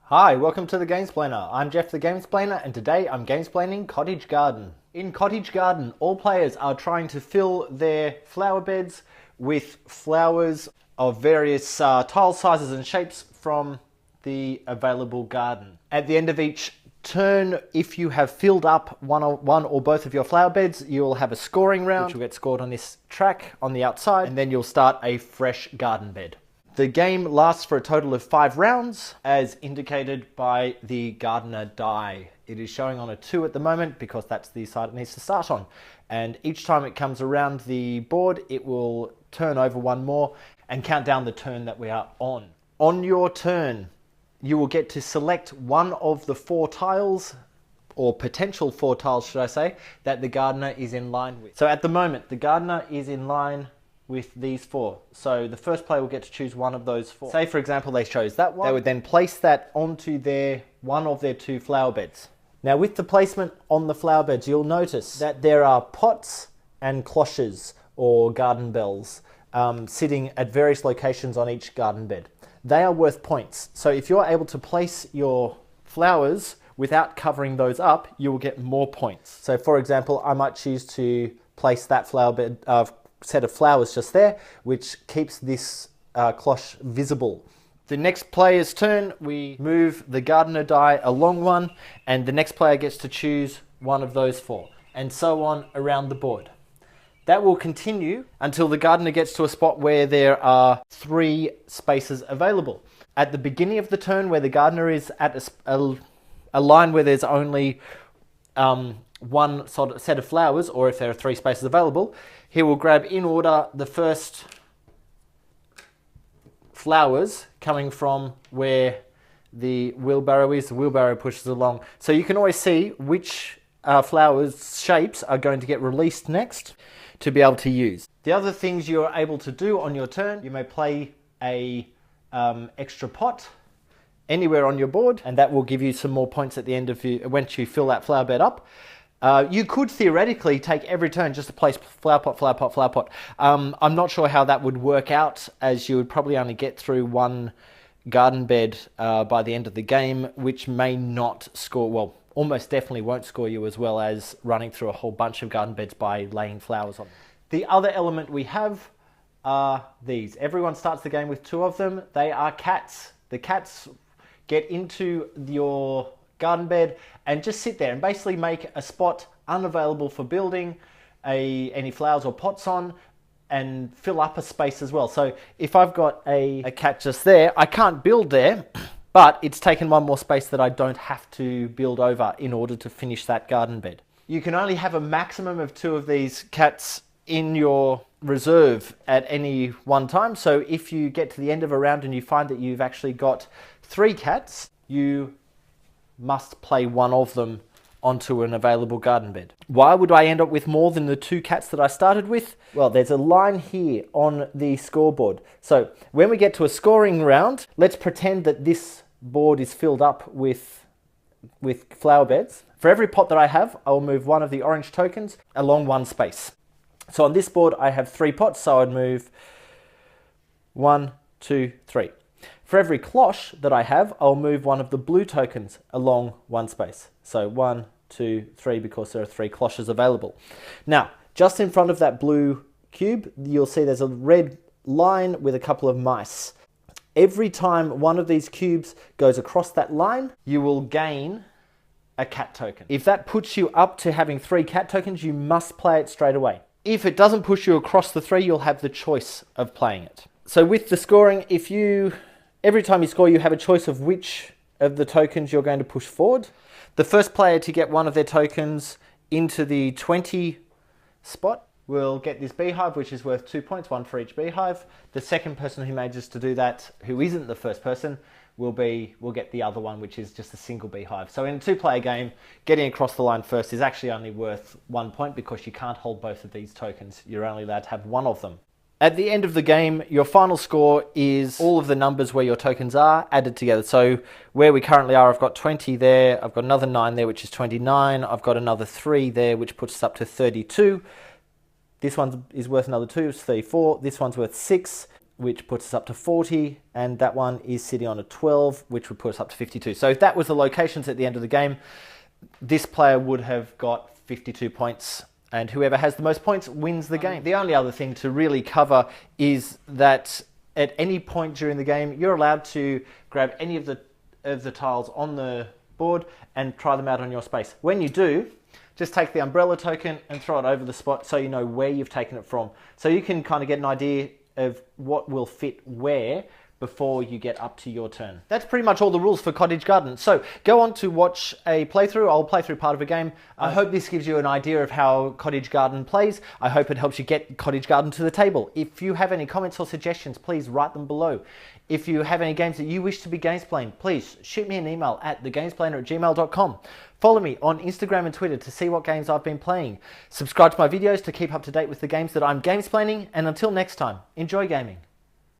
Hi, welcome to the Gamesplainer. I'm Jeff the Gamesplainer and today I'm gamesplaining Cottage Garden. In Cottage Garden, all players are trying to fill their flower beds with flowers of various tile sizes and shapes from the available garden. At the end of each turn, if you have filled up one or both of your flower beds, you will have a scoring round, which will get scored on this track on the outside, and then you'll start a fresh garden bed. The game lasts for a total of 5 rounds, as indicated by the gardener die. It is showing on a 2 at the moment because that's the side it needs to start on. And each time it comes around the board, it will turn over one more and count down the turn that we are on. On your turn, you will get to select one of the 4 tiles, or potential 4 tiles should I say, that the gardener is in line with. So at the moment, the gardener is in line with these 4. So the first player will get to choose one of those 4. Say for example they chose that one. They would then place that onto one of their 2 flower beds. Now with the placement on the flower beds, you'll notice that there are pots and cloches or garden bells sitting at various locations on each garden bed. They are worth points. So if you're able to place your flowers without covering those up, you will get more points. So for example, I might choose to place that flower bed set of flowers just there, which keeps this cloche visible. The next player's turn, we move the gardener die along one, and the next player gets to choose one of those 4, and so on around the board. That will continue until the gardener gets to a spot where there are 3 spaces available. At the beginning of the turn, where the gardener is at a line where there's only one sort of set of flowers, or if there are 3 spaces available, he will grab in order the first flowers coming from where the wheelbarrow is. The wheelbarrow pushes along. So you can always see which flowers shapes are going to get released next to be able to use. The other things you're able to do on your turn, you may play a extra pot anywhere on your board, and that will give you some more points at the end of once you fill that flower bed up. You could theoretically take every turn just to place flower pot, flower pot, flower pot. I'm not sure how that would work out, as you would probably only get through one garden bed by the end of the game, which may not score, well, almost definitely won't score you as well as running through a whole bunch of garden beds by laying flowers on them. The other element we have are these. Everyone starts the game with 2 of them. They are cats. The cats get into your garden bed and just sit there and basically make a spot unavailable for building any flowers or pots on, and fill up a space as well. So if I've got a cat just there, I can't build there, but it's taken one more space that I don't have to build over in order to finish that garden bed. You can only have a maximum of 2 of these cats in your reserve at any one time. So if you get to the end of a round and you find that you've actually got 3 cats, you must play one of them onto an available garden bed. Why would I end up with more than the 2 cats that I started with? Well, there's a line here on the scoreboard. So when we get to a scoring round, let's pretend that this board is filled up with flower beds. For every pot that I have, I'll move one of the orange tokens along one space. So on this board, I have 3 pots, so I'd move 1, 2, 3. For every cloche that I have, I'll move one of the blue tokens along one space. So 1, 2, 3, because there are 3 cloches available. Now, just in front of that blue cube, you'll see there's a red line with a couple of mice. Every time one of these cubes goes across that line, you will gain a cat token. If that puts you up to having 3 cat tokens, you must play it straight away. If it doesn't push you across the 3, you'll have the choice of playing it. So with the scoring, every time you score, you have a choice of which of the tokens you're going to push forward. The first player to get one of their tokens into the 20 spot will get this beehive, which is worth 2 points, 1 for each beehive. The second person who manages to do that, who isn't the first person, will get the other one, which is just a single beehive. So in a 2-player game, getting across the line first is actually only worth 1 point because you can't hold both of these tokens. You're only allowed to have one of them. At the end of the game, your final score is all of the numbers where your tokens are added together. So where we currently are, I've got 20 there, I've got another 9 there, which is 29, I've got another 3 there, which puts us up to 32. This one is worth another 2, it's 34. This one's worth 6. which puts us up to 40, and that one is sitting on a 12, which would put us up to 52. So if that was the locations at the end of the game, this player would have got 52 points, and whoever has the most points wins the game. The only other thing to really cover is that at any point during the game, you're allowed to grab any of the tiles on the board and try them out on your space. When you do, just take the umbrella token and throw it over the spot so you know where you've taken it from. So you can kind of get an idea of what will fit where before you get up to your turn. That's pretty much all the rules for Cottage Garden. So go on to watch a playthrough. I'll play through part of a game. I hope this gives you an idea of how Cottage Garden plays. I hope it helps you get Cottage Garden to the table. If you have any comments or suggestions, please write them below. If you have any games that you wish to be Gamesplaned, please shoot me an email at thegamesplainer@gmail.com. Follow me on Instagram and Twitter to see what games I've been playing. Subscribe to my videos to keep up to date with the games that I'm gamesplaining. And until next time, enjoy gaming.